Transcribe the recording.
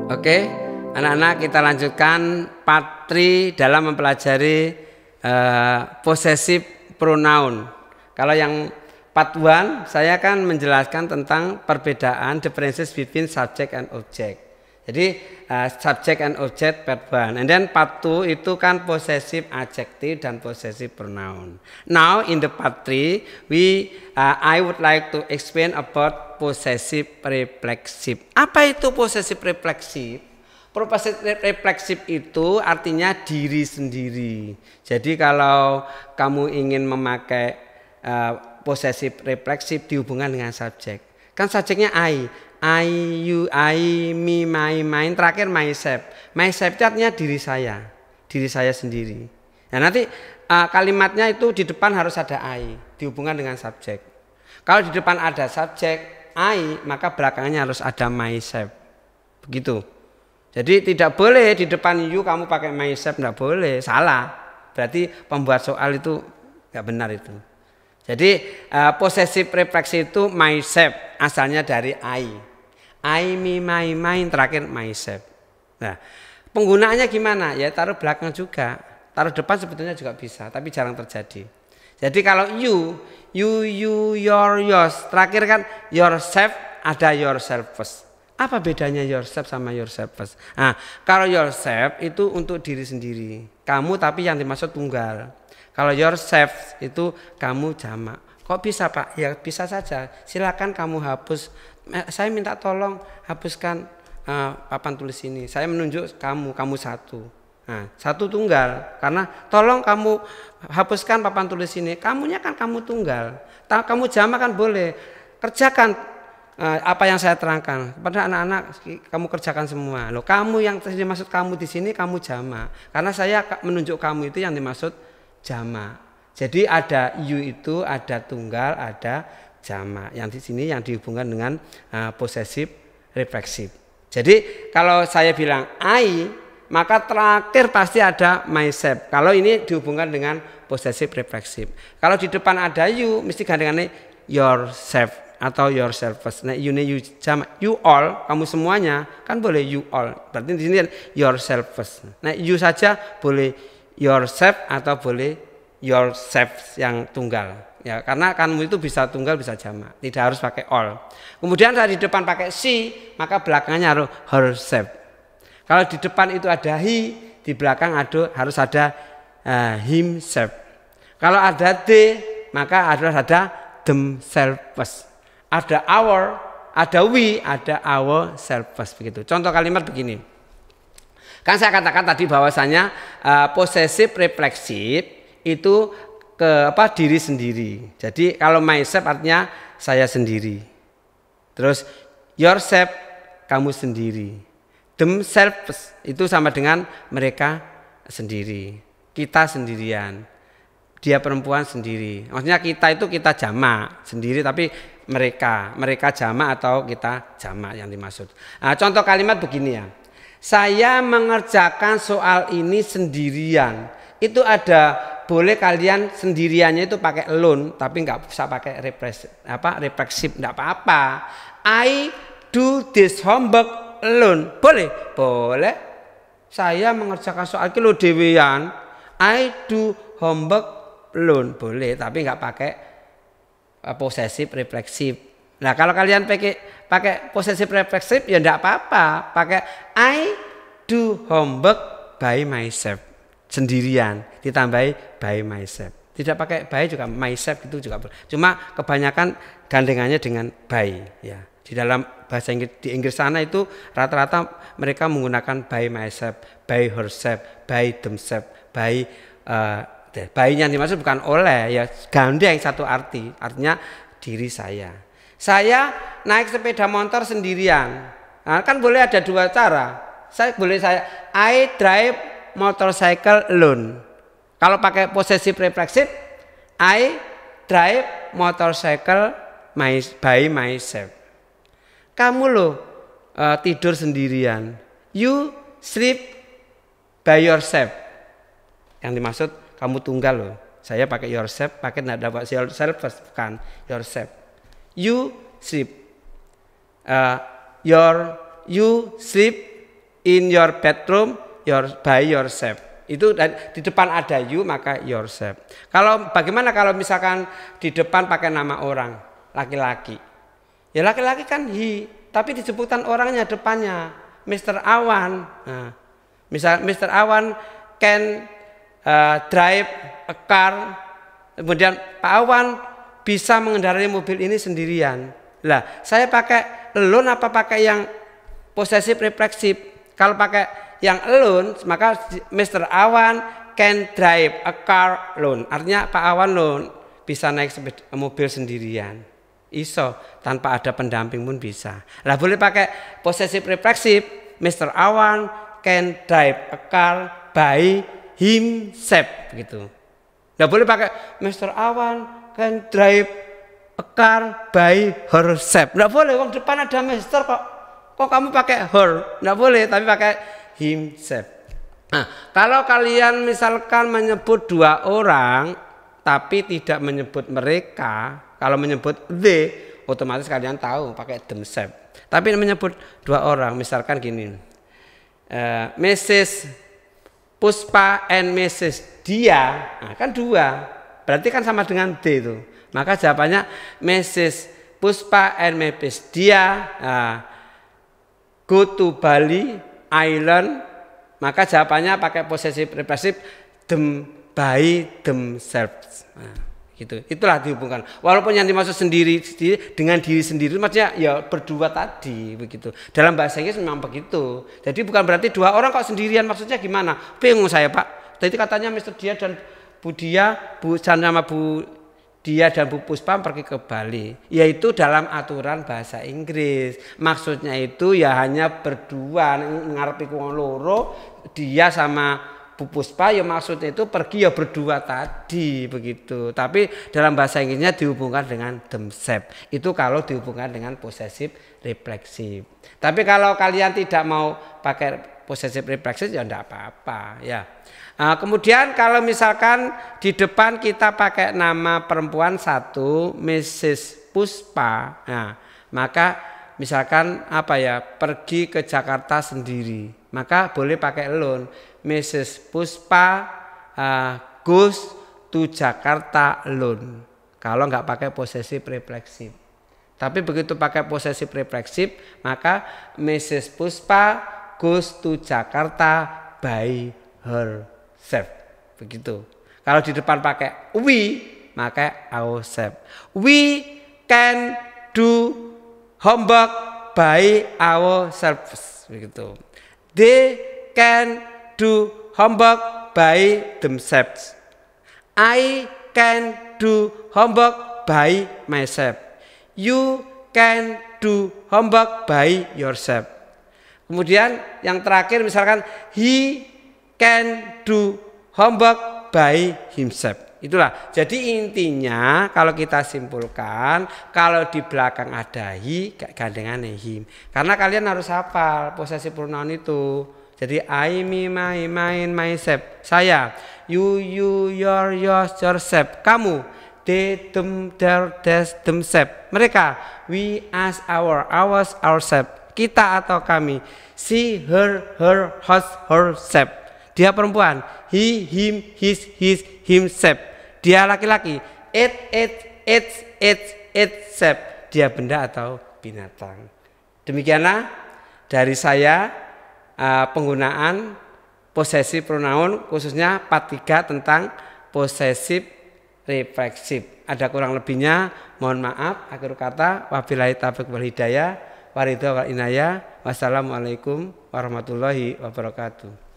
Oke, anak-anak kita lanjutkan part 3 dalam mempelajari possessive pronoun. Kalau yang part 1 saya akan menjelaskan tentang perbedaan differences between subject and object. Jadi subject and object part 1. And then part 2 itu kan possessive adjective dan possessive pronoun. Now in the part 3 I would like to explain about possessive reflexive. Apa itu possessive reflexive? Possessive reflexive itu artinya diri sendiri. Jadi kalau kamu ingin memakai possessive reflexive dihubungkan dengan subjek. Kan subjeknya I, you, me, my, mine, terakhir myself. Myself itu artinya diri saya sendiri. Nah nanti kalimatnya itu di depan harus ada I, dihubungkan dengan subjek. Kalau di depan ada subjek I, maka belakangnya harus ada myself. Begitu. Jadi tidak boleh di depan you kamu pakai myself, tidak boleh, salah. Berarti pembuat soal itu nggak benar itu. Jadi possessive reflexive itu myself, asalnya dari I, me, my, mine, terakhir myself. Nah, penggunaannya gimana? Ya taruh belakang juga, taruh depan sebetulnya juga bisa, tapi jarang terjadi. Jadi kalau you, your, yours, terakhir kan yourself, ada yourself first. Apa bedanya yourself sama yourself first? Nah, kalau yourself itu untuk diri sendiri, kamu tapi yang dimaksud tunggal. Kalau yourself itu kamu jamak. Kok bisa Pak? Ya bisa saja. Silakan kamu hapus. Saya minta tolong hapuskan papan tulis ini. Saya menunjuk kamu satu. Nah, satu tunggal. Karena tolong kamu hapuskan papan tulis ini. Kamunya kan kamu tunggal. Kamu jamak kan boleh. Kerjakan apa yang saya terangkan kepada anak-anak, kamu kerjakan semua. Loh, kamu yang dimaksud kamu di sini kamu jamak. Karena saya menunjuk kamu itu yang dimaksud jamak. Jadi ada you itu ada tunggal, ada jamak. Yang di sini yang dihubungkan dengan possessive reflexive. Jadi kalau saya bilang I, maka terakhir pasti ada myself. Kalau ini dihubungkan dengan possessive reflexive. Kalau di depan ada you, mesti gandengannya yourself atau yourself first. Nah, you jamak, you all, kamu semuanya kan boleh you all. Berarti di sini yourself first. Nah, you saja boleh yourself atau boleh yourself yang tunggal. Ya, karena kamu itu bisa tunggal bisa jamak, tidak harus pakai all. Kemudian saat di depan pakai she, maka belakangnya harus herself. Kalau di depan itu ada he, di belakang harus ada himself. Kalau ada they, maka harus ada themselves. Ada our, ada we, ada ourselves begitu. Contoh kalimat begini. Kan saya katakan tadi bahwasanya possessive reflexive itu diri sendiri. Jadi kalau myself artinya saya sendiri. Terus yourself kamu sendiri. Themselves itu sama dengan mereka sendiri. Kita sendirian. Dia perempuan sendiri. Maksudnya kita itu kita jamak sendiri tapi mereka jamak atau kita jamak yang dimaksud. Nah, contoh kalimat begini ya. Saya mengerjakan soal ini sendirian. Itu ada boleh kalian sendiriannya itu pakai alone tapi nggak bisa pakai reflexive nggak apa-apa. I do this homework alone. Boleh. Saya mengerjakan soal kilo dewean. I do homework alone. Boleh tapi nggak pakai possessive reflexive. Nah, kalau kalian pakai possessive reflexive ya enggak apa-apa. Pakai I do homework by myself. Sendirian ditambahi by myself. Tidak pakai by juga myself itu juga boleh. Cuma kebanyakan gandengannya dengan by ya. Di dalam bahasa Inggris di Inggris sana itu rata-rata mereka menggunakan by myself, by herself, by themselves, by by-nya dimaksud bukan oleh ya, gandeng satu arti. Artinya diri saya. Saya naik sepeda motor sendirian. Nah, kan boleh ada dua cara. I drive motorcycle alone. Kalau pakai possessive reflexive, I drive motorcycle by myself. Kamu tidur sendirian. You sleep by yourself. Yang dimaksud kamu tunggal loh. Saya pakai yourself, pakai nada yourself bukan yourself. You sleep. You sleep in your bedroom by yourself. Itu di depan ada you maka yourself. Kalau bagaimana kalau misalkan di depan pakai nama orang laki-laki? Ya laki-laki kan he, tapi disebutkan orangnya depannya Mr. Awan. Nah, misal Mr. Awan can drive a car. Kemudian Pak Awan bisa mengendarai mobil ini sendirian. Lah, saya pakai alone apa pakai yang possessive reflexive? Kalau pakai yang alone, maka Mr. Awan can drive a car alone. Artinya Pak Awan alone bisa naik mobil sendirian. Iso, tanpa ada pendamping pun bisa. Lah boleh pakai possessive reflexive. Mr. Awan can drive a car by himself gitu. Lah boleh pakai Mr. Awan can drive a car by herself. Nggak boleh, wong depan ada Mr. kok kamu pakai her? Nggak boleh, tapi pakai himself. Nah, kalau kalian misalkan menyebut dua orang tapi tidak menyebut mereka, kalau menyebut they, otomatis kalian tahu pakai themselves. Tapi menyebut dua orang, misalkan gini, Mrs. Puspa and Mrs. Dia, nah, kan dua, berarti kan sama dengan they itu. Maka jawabannya Mrs. Puspa and Mrs. Dia go to Bali Island, maka jawabannya pakai possessive reflexive them by themselves. Nah, gitu. Itulah dihubungkan. Walaupun yang dimaksud sendiri dengan diri sendiri, maksudnya ya berdua tadi begitu. Dalam bahasa Inggris memang begitu. Jadi bukan berarti dua orang kok sendirian, maksudnya gimana? Bingung saya Pak. Tadi katanya Mr. Dia dan Bu Dia, Bu Chan sama Bu Dia dan Bu Puspa pergi ke Bali, yaitu dalam aturan bahasa Inggris. Maksudnya itu ya hanya berdua, ngarepi wong loro, Dia sama Bu Puspa, ya maksudnya itu pergi ya berdua tadi begitu. Tapi dalam bahasa Inggrisnya dihubungkan dengan themselves. Itu kalau dihubungkan dengan possessive reflexive. Tapi kalau kalian tidak mau pakai possessive reflexive ya enggak apa-apa ya. Nah, kemudian kalau misalkan di depan kita pakai nama perempuan satu, Mrs. Puspa, nah, maka misalkan apa ya, pergi ke Jakarta sendiri, maka boleh pakai alone. Mrs. Puspa goes to Jakarta alone. Kalau nggak pakai possessive reflexive. Tapi begitu pakai possessive reflexive, maka Mrs. Puspa goes to Jakarta by herself. Begitu. Kalau di depan pakai we, maka ourselves. We can do homework by ourselves. Begitu. They can do homework by themselves. I can do homework by myself. You can do homework by yourself. Kemudian yang terakhir misalkan he can do homework by himself. Itulah. Jadi intinya kalau kita simpulkan, kalau di belakang ada he, gandengan him. Karena kalian harus hafal possessive pronoun itu. Jadi I, me, my, mine, myself. Saya, you, your, yours, yourself. Kamu, they, them, their, theirs, themselves. Mereka, we, us, ours, ourselves. Kita atau kami. She, her, hers, herself. Dia perempuan, he, him, his, himself. Dia laki-laki, itself. Dia benda atau binatang. Demikianlah dari saya penggunaan possessive pronoun, khususnya part 3 tentang possessive reflexive. Ada kurang lebihnya, mohon maaf. Akhir kata, wabillahi taufiq wal hidayah, waridho wal inayah. Wassalamualaikum warahmatullahi wabarakatuh.